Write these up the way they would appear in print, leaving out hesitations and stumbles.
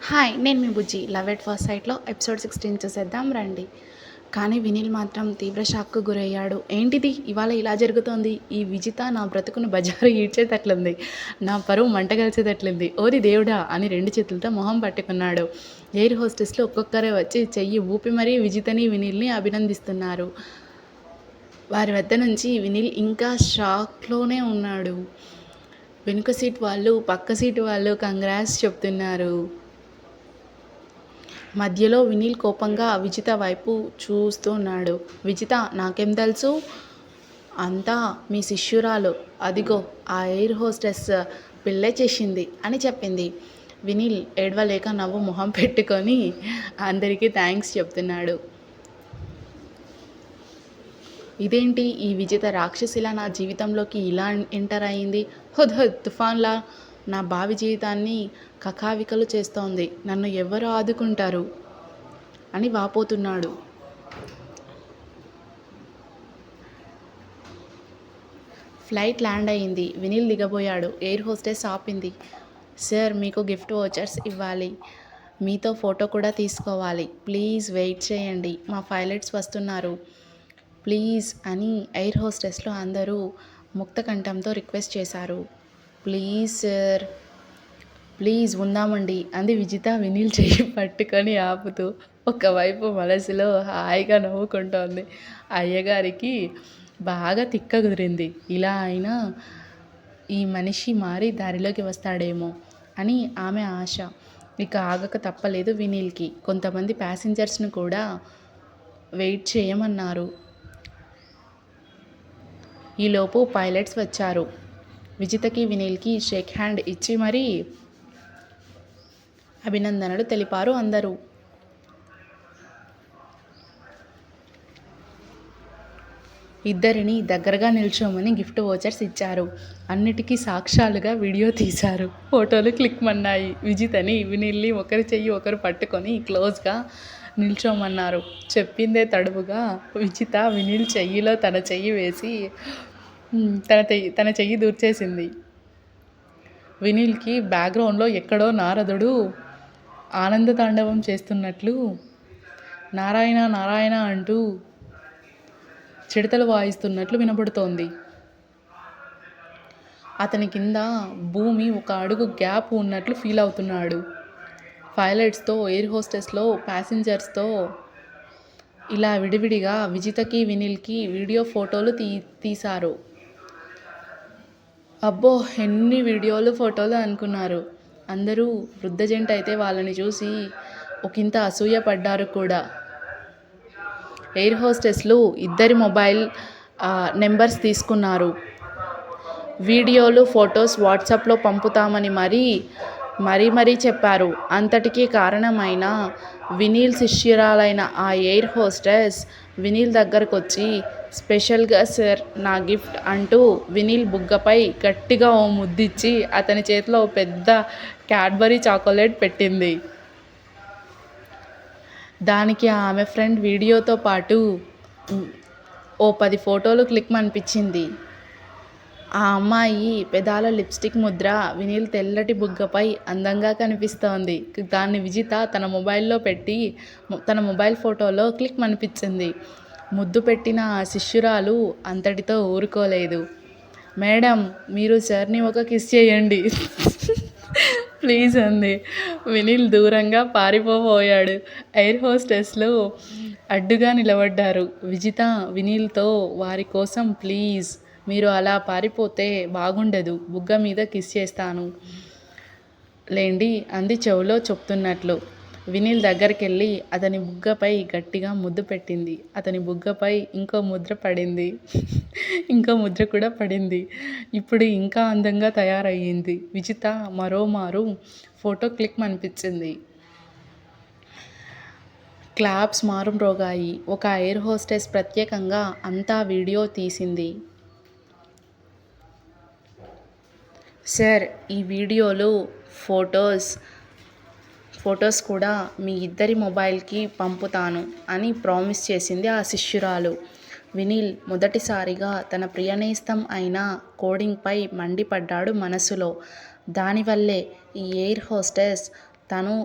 Hi! నేను మీ బుజ్జి. 'Love at first సైట్'లో episode 16 చూసేద్దాం రండి. కానీ వినిల్ మాత్రం తీవ్ర షాక్‌కు గురయ్యాడు. ఏంటిది ఇవాళ ఇలా జరుగుతోంది? ఈ విజిత నా బ్రతుకును బజారు ఈడ్చేటట్లుంది. నా పరువు మంటగలిచేటట్లుంది. ఓరి దేవుడా! అని 2 చేతులతో మొహం పట్టుకున్నాడు. ఎయిర్ హోస్టెస్లు ఒక్కొక్కరే వచ్చి చెయ్యి ఊపి మరీ విజితని, వినిల్‌ని అభినందిస్తున్నారు. వారి వద్ద నుంచి వినిల్ ఇంకా షాక్‌లోనే ఉన్నాడు. వెనుక సీట్ వాళ్ళు, పక్క సీటు వాళ్ళు కంగ్రాట్స్ చెప్తున్నారు. మధ్యలో వినిల్ కోపంగా విజిత వైపు చూస్తూ ఉన్నాడు. విజిత, నాకేం తెలుసు? అంతా మీ శిష్యురాలు. అదిగో ఆ ఎయిర్ హోస్టెస్ పిల్లే చేసింది అని చెప్పింది. వినిల్ ఏడవలేక నవ్వు మొహం పెట్టుకొని అందరికీ థ్యాంక్స్ చెప్తున్నాడు. ఇదేంటి ఈ విజిత రాక్షసిలా నా జీవితంలోకి ఇలా ఎంటర్ అయింది? హుద్ హుద్ తుఫాన్లా నా భావి జీవితాన్ని కకావికలు చేస్తోంది. నన్ను ఎవరు ఆదుకుంటారు అని వాపోతున్నాడు. ఫ్లైట్ ల్యాండ్ అయింది. వినిల్ దిగబోయాడు. ఎయిర్ హోస్టెస్ ఆపింది. సార్, మీకు గిఫ్ట్ వోచర్స్ ఇవ్వాలి. మీతో ఫోటో కూడా తీసుకోవాలి. ప్లీజ్ వెయిట్ చేయండి, మా పైలట్స్ వస్తున్నారు ప్లీజ్ అని ఎయిర్ హోస్టెస్లు అందరూ ముక్తకంఠంతో రిక్వెస్ట్ చేశారు. ప్లీజ్ సార్, ప్లీజ్ ఉందామండి అంది విజిత వినిల్ చెయ్యి పట్టుకొని ఆపుతూ. ఒకవైపు మనసులో హాయిగా నవ్వుకుంటోంది. అయ్యగారికి బాగా తిక్క కుదిరింది. ఇలా అయినా ఈ మనిషి మారి దారిలోకి వస్తాడేమో అని ఆమె ఆశ. ఇక ఆగక తప్పలేదు వినిల్కి. కొంతమంది ప్యాసింజర్స్ను కూడా వెయిట్ చేయమన్నారు. ఈలోపు పైలట్స్ వచ్చారు. విజితకి, వినిల్కి షేక్ హ్యాండ్ ఇచ్చి మరీ అభినందనలు తెలిపారు అందరూ. ఇద్దరిని దగ్గరగా నిల్చోమని గిఫ్ట్ వోచర్స్ ఇచ్చారు. అన్నిటికీ సాక్ష్యాలుగా వీడియో తీశారు. ఫోటోలు క్లిక్మన్నాయి. విజితని, వినిల్ని ఒకరి చెయ్యి ఒకరు పట్టుకొని క్లోజ్గా నిల్చోమన్నారు. చెప్పిందే తడువుగా విజిత వినిల్ చెయ్యిలో తన చెయ్యి వేసి తన చెయ్యి దూర్చేసింది. వినిల్కి బ్యాక్గ్రౌండ్లో ఎక్కడో నారదుడు ఆనంద తాండవం చేస్తున్నట్లు నారాయణ నారాయణ అంటూ చిడతలు వాయిస్తున్నట్లు వినబడుతోంది. అతని కింద భూమి ఒక అడుగు గ్యాప్ ఉన్నట్లు ఫీల్ అవుతున్నాడు. పైలట్స్తో, ఎయిర్ హోస్టెస్లో, ప్యాసింజర్స్తో ఇలా విడివిడిగా విజితకి, వినిల్కి వీడియో ఫోటోలు తీశారు. అబ్బో, ఎన్ని వీడియోలు ఫోటోలు అనుకున్నారు. అందరూ వృద్ధ జంట అయితే వాళ్ళని చూసి ఒకంత అసూయ పడ్డారు కూడా. ఎయిర్ హోస్టెస్లు ఇద్దరి మొబైల్ నెంబర్స్ తీసుకున్నారు. వీడియోలు, ఫొటోస్ వాట్సాప్లో పంపుతామని మరీ చెప్పారు. అంతటికీ కారణమైన వినిల్ శిష్యురాలైన ఆ ఎయిర్ హోస్టెస్ వినిల్ దగ్గరకొచ్చి స్పెషల్గా సార్, నా గిఫ్ట్ అంటూ వినిల్ బుగ్గపై గట్టిగా ఓ ముద్దిచ్చి అతని చేతిలో ఓ పెద్ద క్యాడ్బరీ చాక్లెట్ పెట్టింది. దానికి ఆమె ఫ్రెండ్ వీడియోతో పాటు ఓ 10 ఫోటోలు క్లిక్మనిపించింది. ఆ అమ్మాయి పెదాల లిప్స్టిక్ ముద్ర వినిల్ తెల్లటి బుగ్గపై అందంగా కనిపిస్తోంది. దాన్ని విజిత తన మొబైల్లో పెట్టి తన మొబైల్ ఫోటోలో క్లిక్మనిపించింది. ముద్దు పెట్టిన ఆ శిష్యురాలు అంతటితో ఊరుకోలేదు. మేడం, మీరు సార్ని ఒక కిస్ చేయండి ప్లీజ్ అంది. వినిల్ దూరంగా పారిపోబోయాడు. ఎయిర్ హోస్టెస్లు అడ్డుగా నిలబడ్డారు. విజిత వినిల్తో, వారి కోసం ప్లీజ్, మీరు అలా పారిపోతే బాగుండదు. బుగ్గ మీద కిస్ చేస్తాను లేండి అంది చెవులో చెప్తున్నట్లు. వినిల్ దగ్గరికెళ్ళి అతని బుగ్గపై గట్టిగా ముద్దు పెట్టింది. అతని బుగ్గపై ఇంకో ముద్ర కూడా పడింది. ఇప్పుడు ఇంకా అందంగా తయారయ్యింది. విజిత మరోమారు ఫోటో క్లిక్మనిపించింది. క్లాప్స్ మారుమ్రోగాయి. ఒక ఎయిర్ హోస్టెస్ ప్రత్యేకంగా అంతా వీడియో తీసింది. సార్, ఈ వీడియోలు, ఫొటోస్ కూడా మీ ఇద్దరి మొబైల్కి పంపుతాను అని ప్రామిస్ చేసింది ఆ శిష్యురాలు. వినిల్ మొదటిసారిగా తన ప్రియనేస్తం అయిన కోడింగ్పై మండిపడ్డాడు మనసులో. దానివల్లే ఈ ఎయిర్ హోస్టెస్ తనను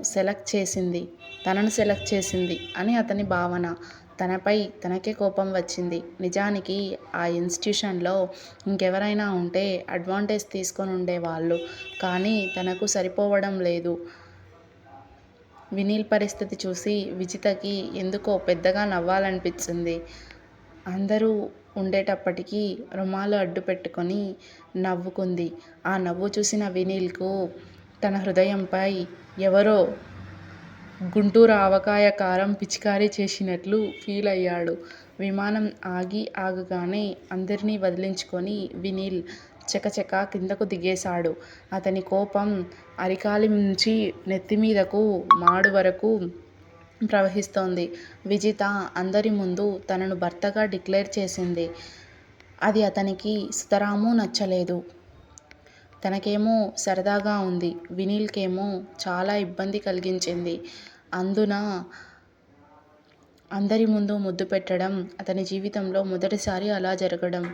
సెలెక్ట్ చేసింది అని అతని భావన. తనపై తనకే కోపం వచ్చింది. నిజానికి ఆ ఇన్స్టిట్యూషన్లో ఇంకెవరైనా ఉంటే అడ్వాంటేజ్ తీసుకొని ఉండేవాళ్ళు. కానీ తనకు సరిపోవడం లేదు. వినీల్ పరిస్థితి చూసి విజితకి ఎందుకో పెద్దగా నవ్వాలనిపించింది. అందరూ ఉండేటప్పటికీ రుమాలు అడ్డు పెట్టుకొని నవ్వుకుంది. ఆ నవ్వు చూసిన వినీల్కు తన హృదయంపై ఎవరో గుంటూరు ఆవకాయ కారం పిచికారీ చేసినట్లు ఫీల్ అయ్యాడు. విమానం ఆగగానే అందర్నీ వదిలించుకొని వినీల్ చకచకా కిందకు దిగేశాడు. అతని కోపం అరికాలి నుంచి నెత్తిమీదకు మాడు వరకు ప్రవహిస్తోంది. విజిత అందరి ముందు తనను భర్తగా డిక్లేర్ చేసింది. అది అతనికి సుతరామూ నచ్చలేదు. తనకేమో సరదాగా ఉంది. వినీల్కేమో చాలా ఇబ్బంది కలిగించింది. అందున అందరి ముందు ముద్దు పెట్టడం అతని జీవితంలో మొదటిసారి అలా జరగడం.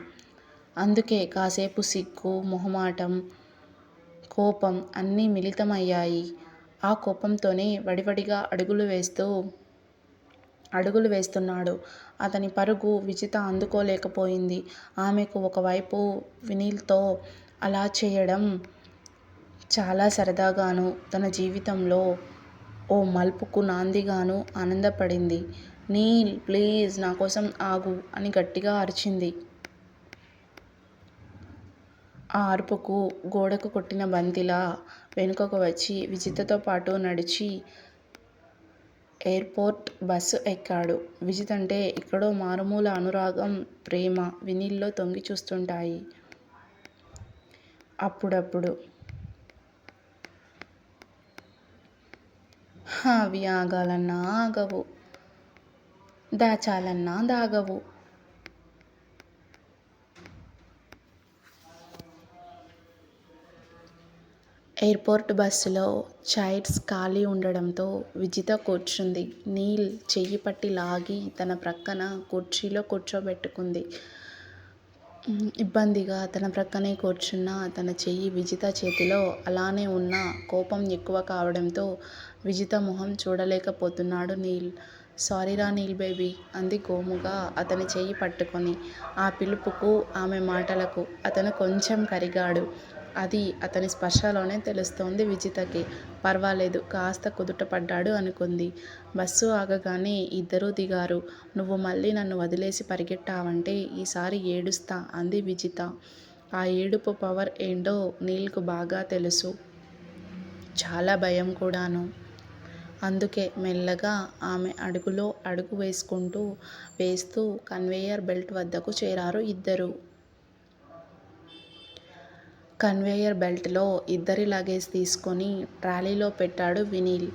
అందుకే కాసేపు సిగ్గు, మొహమాటం, కోపం అన్నీ మిళితమయ్యాయి. ఆ కోపంతోనే వడివడిగా అడుగులు వేస్తున్నాడు. అతని పరుగు విజిత అందుకోలేకపోయింది. ఆమెకు ఒకవైపు వినీల్తో అలా చేయడం చాలా సరదాగానూ, తన జీవితంలో ఓ మలుపుకు నాందిగానూ ఆనందపడింది. నీల్, ప్లీజ్ నాకోసం ఆగు అని గట్టిగా అరిచింది. ఆ అరుపుకు గోడకు కొట్టిన బంతిలా వెనుకకు వచ్చి విజితతో పాటు నడిచి ఎయిర్పోర్ట్ బస్సు ఎక్కాడు. విజితంటే ఎక్కడో మారుమూల అనురాగం, ప్రేమ వినీల్లో తొంగి చూస్తుంటాయి అప్పుడప్పుడు. అవి ఆగాలన్నా ఆగవు, దాచాలన్నా దాగవు. ఎయిర్పోర్ట్ బస్సులో చైర్స్ ఖాళీ ఉండడంతో విజిత కూర్చుంది. నీల్ చెయ్యి పట్టి లాగి తన ప్రక్కన కుర్చీలో కూర్చోబెట్టుకుంది. ఇబ్బందిగా తన ప్రక్కనే కూర్చున్న తన చెయ్యి విజిత చేతిలో అలానే ఉన్నా కోపం ఎక్కువ కావడంతో విజిత మొహం చూడలేకపోతున్నాడు నీల్. సారీరా నీల్ బేబీ అంది గోముగా అతని చెయ్యి పట్టుకొని. ఆ పిలుపుకు, ఆమె మాటలకు అతను కొంచెం కరిగాడు. అది అతని స్పర్శలోనే తెలుస్తోంది విజితకి. పర్వాలేదు, కాస్త కుదుటపడ్డాడు అనుకుంది. బస్సు ఆగగానే ఇద్దరూ దిగారు. నువ్వు మళ్ళీ నన్ను వదిలేసి పరిగెట్టావంటే ఈసారి ఏడుస్తా అంది విజిత. ఆ ఏడుపు పవర్ ఏంటో నీల్కు బాగా తెలుసు. చాలా భయం కూడాను. అందుకే మెల్లగా ఆమె అడుగులో అడుగు వేస్తూ కన్వేయర్ బెల్ట్ వద్దకు చేరారు ఇద్దరూ. కన్వేయర్ బెల్ట్లో ఇద్దరి లగేజ్ తీసుకొని ట్రాలీలో పెట్టాడు వినీల్.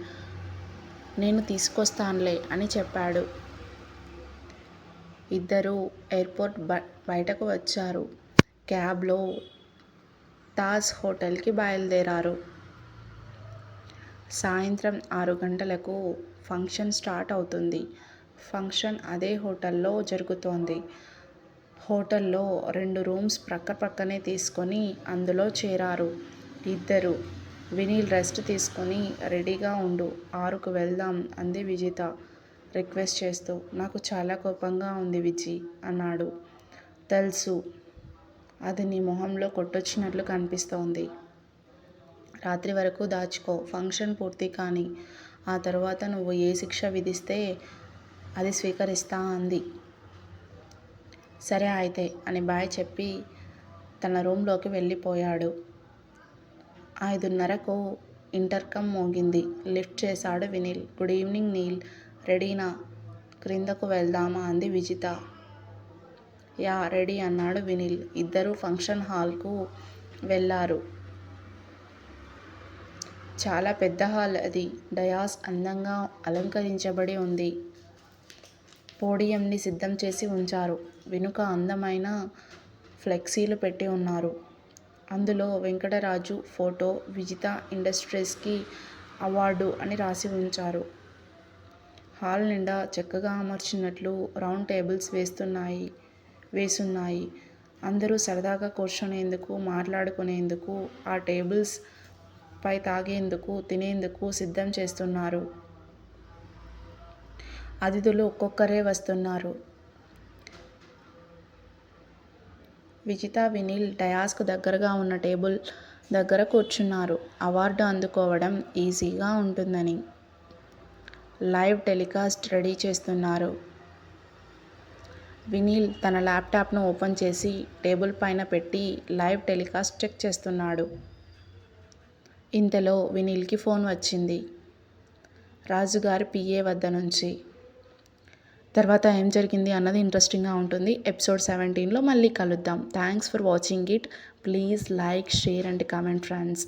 నేను తీసుకొస్తాన్లే అని చెప్పాడు. ఇద్దరూ ఎయిర్పోర్ట్ బయటకు వచ్చారు. క్యాబ్లో తాజ్ హోటల్కి బయలుదేరారు. సాయంత్రం 6 గంటలకు ఫంక్షన్ స్టార్ట్ అవుతుంది. ఫంక్షన్ అదే హోటల్లో జరుగుతోంది. హోటల్లో 2 రూమ్స్ ప్రక్కనే తీసుకొని అందులో చేరారు ఇద్దరూ. వినీల్ రెస్ట్ తీసుకొని రెడీగా ఉండు, 6కు వెళ్దాం అంది విజిత రిక్వెస్ట్ చేస్తూ. నాకు చాలా కోపంగా ఉంది విజీ అన్నాడు. తెల్సు, అది నీ మొహంలో కొట్టొచ్చినట్లు కనిపిస్తోంది. రాత్రి వరకు దాచుకో, ఫంక్షన్ పూర్తి కాని ఆ తరువాత నువ్వు ఏ శిక్ష విధిస్తే అది స్వీకరిస్తా అంది. సరే అయితే అని బాయ్ చెప్పి తన రూంలోకి వెళ్ళిపోయాడు. 5:30కు ఇంటర్కమ్ మోగింది. లిఫ్ట్ చేశాడు వినీల్. గుడ్ ఈవినింగ్ నీల్, రెడీనా, క్రిందకు వెళ్దామా అంది విజిత. యా రెడీ అన్నాడు వినీల్. ఇద్దరూ ఫంక్షన్ హాల్కు వెళ్ళారు. చాలా పెద్ద హాల్ అది. డయాస్ అందంగా అలంకరించబడి ఉంది. పోడియంని సిద్ధం చేసి ఉంచారు. వెనుక అందమైన ఫ్లెక్సీలు పెట్టి ఉన్నారు. అందులో వెంకటరాజు ఫోటో, విజిత ఇండస్ట్రీస్కి అవార్డు అని రాసి ఉంచారు. హాల్ నిండా చక్కగా అమర్చినట్లు రౌండ్ టేబుల్స్ వేసున్నాయి. అందరూ సరదాగా కూర్చునేందుకు, మాట్లాడుకునేందుకు ఆ టేబుల్స్ పై తాగేందుకు, తినేందుకు సిద్ధం చేస్తున్నారు. అతిథులు ఒక్కొక్కరే వస్తున్నారు. విజిత, వినీల్ డయాస్కు దగ్గరగా ఉన్న టేబుల్ దగ్గర కూర్చున్నారు. అవార్డు అందుకోవడం ఈజీగా ఉంటుందని. లైవ్ టెలికాస్ట్ రెడీ చేస్తున్నారు. వినీల్ తన ల్యాప్టాప్ను ఓపెన్ చేసి టేబుల్ పైన పెట్టి లైవ్ టెలికాస్ట్ చెక్ చేస్తున్నాడు. ఇంతలో వినీల్కి ఫోన్ వచ్చింది. రాజుగారి పిఏ వద్ద నుంచి. తర్వాత ఏం జరిగింది అన్నది ఇంట్రెస్టింగ్గా ఉంటుంది. ఎపిసోడ్ 17లో మళ్ళీ కలుద్దాం. Thanks for watching it. Please like, share and comment friends.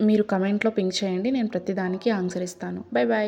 మీరు కమెంట్లో పింక్ చేయండి, నేను ప్రతిదానికి ఆన్సర్ ఇస్తాను. Bye bye.